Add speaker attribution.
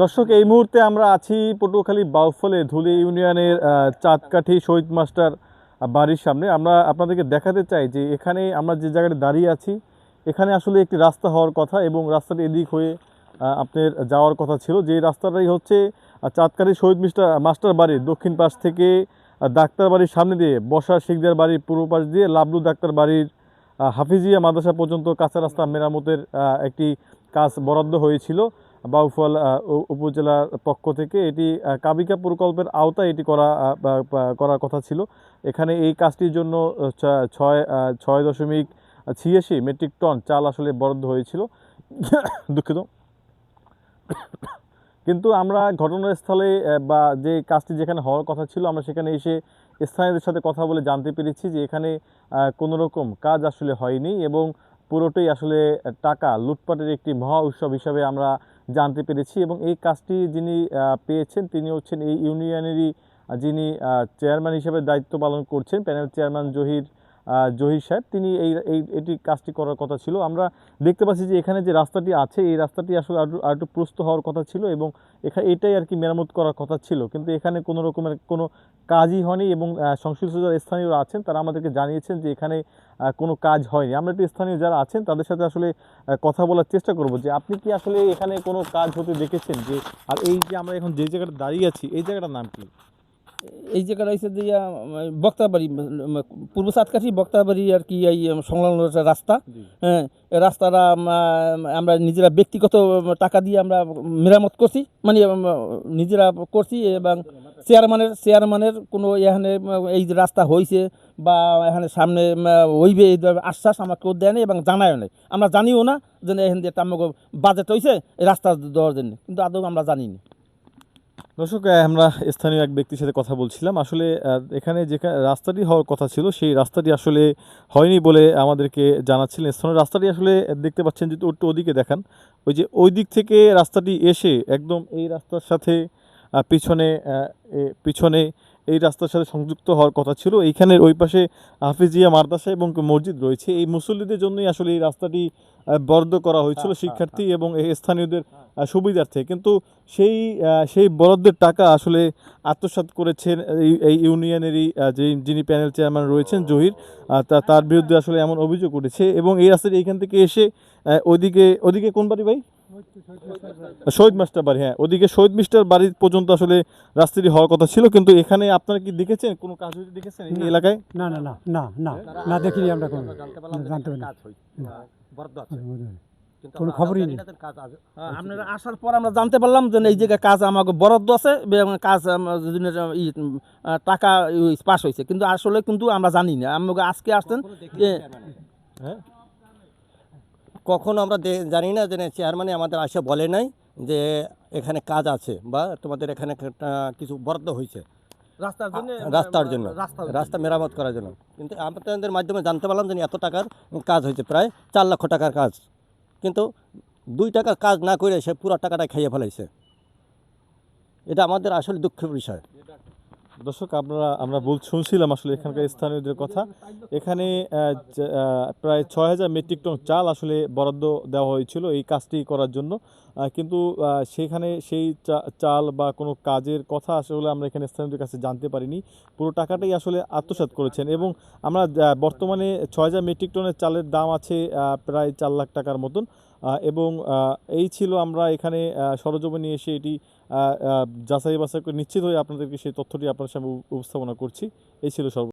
Speaker 1: দর্শক, এই মুহূর্তে আমরা আছি পটুয়াখালী বাউফলে ধুলি ইউনিয়নের চাঁদকাঠি শহীদ মাস্টার বাড়ির সামনে। আমরা আপনাদেরকে দেখাতে চাই যে এখানে আমরা যে জায়গাটা দাঁড়িয়ে আছি, এখানে আসলে একটি রাস্তা হওয়ার কথা এবং রাস্তাটি এদিক হয়ে আপনার যাওয়ার কথা ছিল। যে রাস্তাটাই হচ্ছে চাঁদকাঠি শহীদ মাস্টার বাড়ির দক্ষিণ পাশ থেকে ডাক্তার বাড়ির সামনে দিয়ে বসার শিকদার বাড়ির পূর্ব পাশ দিয়ে লাবলু ডাক্তার বাড়ির হাফিজিয়া মাদ্রাসা পর্যন্ত কাঁচা রাস্তা মেরামতের একটি কাজ বরাদ্দ হয়েছিল বাউফল উপজেলার পক্ষ থেকে। এটি কাবিকা প্রকল্পের আওতায় এটি করার কথা ছিল। এখানে এই কাজটির জন্য 6.86 মেট্রিক টন চাল আসলে বরাদ্দ হয়েছিল। দুঃখিত। কিন্তু আমরা ঘটনাস্থলে বা যে কাজটি যেখানে হওয়ার কথা ছিল, আমরা সেখানে এসে স্থানীয়দের সাথে কথা বলে জানতে পেরেছি যে এখানে কোনো রকম কাজ আসলে হয়নি এবং পুরোটাই আসলে টাকা লুটপাটের একটি মহা উৎসব হিসাবে আমরা জানতে পেরেছি। এবং এই কাজটি যিনি পেয়েছেন তিনি হচ্ছেন এই ইউনিয়নেরই যিনি চেয়ারম্যান হিসেবে দায়িত্ব পালন করছেন, প্যানেল চেয়ারম্যান জহির সাহেব। তিনি এটি কাজটি করার কথা ছিল। আমরা দেখতে পাচ্ছি যে এখানে যে রাস্তাটি আছে, এই রাস্তাটি আসলে আরেকটু প্রস্ত হওয়ার কথা ছিল এবং এটাই আর কি মেরামত করার কথা ছিল, কিন্তু এখানে কোনো রকমের কোনো কাজই হয়নি। এবং সংশ্লিষ্ট যারা স্থানীয়রা আছেন তারা আমাদেরকে জানিয়েছেন যে এখানে কোনো কাজ হয়নি। আমরা একটু স্থানীয় যারা আছেন তাদের সাথে আসলে কথা বলার চেষ্টা করব যে আপনি কি আসলে এখানে কোনো কাজ হতে দেখেছেন। যে আর এই যে আমরা এখন যে জায়গাটা দাঁড়িয়ে আছি, এই জায়গাটার নাম কি?
Speaker 2: এই জায়গাটা হচ্ছে যে বক্তাবাড়ি, পূর্ব চাঁদকাঠি বক্তাবাড়ি আর কি, এই সংলগ্ন রাস্তা। হ্যাঁ, রাস্তাটা আমরা নিজেরা ব্যক্তিগত টাকা দিয়ে আমরা মেরামত করছি, মানে নিজেরা করছি। এবং চেয়ারম্যানের কোনো এখানে এই যে রাস্তা হয়েছে বা এখানে সামনে হইবে এই আশ্বাস আমাকে কেউ দেয়নি এবং জানায়ও নেই। আমরা জানিও না যে এখান দিয়ে আমাকে বাজেট হয়েছে এই রাস্তা দেওয়ার জন্য, কিন্তু আদৌ আমরা জানি না।
Speaker 1: দর্শক, আমরা স্থানীয় এক ব্যক্তির সাথে কথা বলছিলাম। আসলে এখানে যেখানে রাস্তাটি হওয়ার কথা ছিল সেই রাস্তাটি আসলে হয়নি বলে আমাদেরকে জানাচ্ছিলেন স্থানীয়। রাস্তাটি আসলে দেখতে পাচ্ছেন যে একটু ওদিকে দেখান, ওই যে ওই দিক থেকে রাস্তাটি এসে একদম এই রাস্তার সাথে পিছনে এই রাস্তার সাথে সংযুক্ত হওয়ার কথা ছিল। এইখানের ওই পাশে হাফিজিয়া মাদ্রাসা এবং মসজিদ রয়েছে। এই মুসল্লিদের জন্যই আসলে এই রাস্তাটি বরাদ্দ করা হয়েছিল শিক্ষার্থী এবং স্থানীয়দের সুবিধার্থে। কিন্তু সেই বরাদ্দের টাকা আসলে আত্মসাৎ করেছেন এই ইউনিয়নেরই যিনি প্যানেল চেয়ারম্যান রয়েছেন জহির, তার বিরুদ্ধে আসলে এমন অভিযোগ উঠেছে। এবং এই রাস্তাটি এইখান থেকে এসে ওদিকে কোন বাড়ি ভাই? শহীদ মাস্টার বাড়ি। হ্যাঁ, ওদিকে শহীদ মাস্টার বাড়ি পর্যন্ত আসলে রাস্তাটি হওয়ার কথা ছিল। কিন্তু এখানে আপনারা কি দেখেছেন কোনো কাজ হয়েছে দেখেছেন এই এলাকায়?
Speaker 3: না না না না না না দেখিনি আমরা, কোনো জানতে পারি না, কোনো খবরই নেই।
Speaker 2: আপনারা আসার পর আমরা জানতে পারলাম যে এই জায়গায় কাজ আমাকে বরাদ্দ আছে এবং কাজ টাকা পাস হয়েছে, কিন্তু আসলে কিন্তু আমরা জানি না। আমাকে আজকে আসতেন
Speaker 1: হ্যাঁ,
Speaker 4: কখনো আমরা জানি না যে চেয়ারম্যানে আমাদের আসে বলে নাই যে এখানে কাজ আছে বা তোমাদের এখানে কিছু বরাদ্দ হয়েছে রাস্তার জন্য, রাস্তা মেরামত করার জন্য। কিন্তু আপনাদের মাধ্যমে জানতে পারলাম যে এত টাকার কাজ হয়েছে, প্রায় 4 লক্ষ টাকার কাজ, কিন্তু 2 টাকার কাজ না করে সে পুরো টাকাটা খাইয়ে ফেলাইছে। এটা আমাদের আসলে দুঃখের বিষয়।
Speaker 1: দর্শক, আমরা শুনছিলাম আসলে এখানকার স্থানীয়দের কথা। এখানে প্রায় 6,000 মেট্রিক টন চাল আসলে বরাদ্দ দেওয়া হয়েছিল এই কাজটি করার জন্য। কিন্তু সেখানে সেই চাল বা কোনো কাজের কথা আসলে আমরা এখানে স্থানীয়দের কাছে জানতে পারিনি। পুরো টাকাটাই আসলে আত্মসাৎ করেছেন। এবং আমরা বর্তমানে 6,000 মেট্রিক টনের চালের দাম আছে প্রায় 4 লাখ টাকার মতন। এবং এই ছিল আমরা এখানে সরজমিনে এসে এটি যাচাই বাছাই করে নিশ্চিত হয়ে আপনাদেরকে সেই তথ্যটি আপনার সামনে উপস্থাপনা করছি। এই ছিল সর্ব।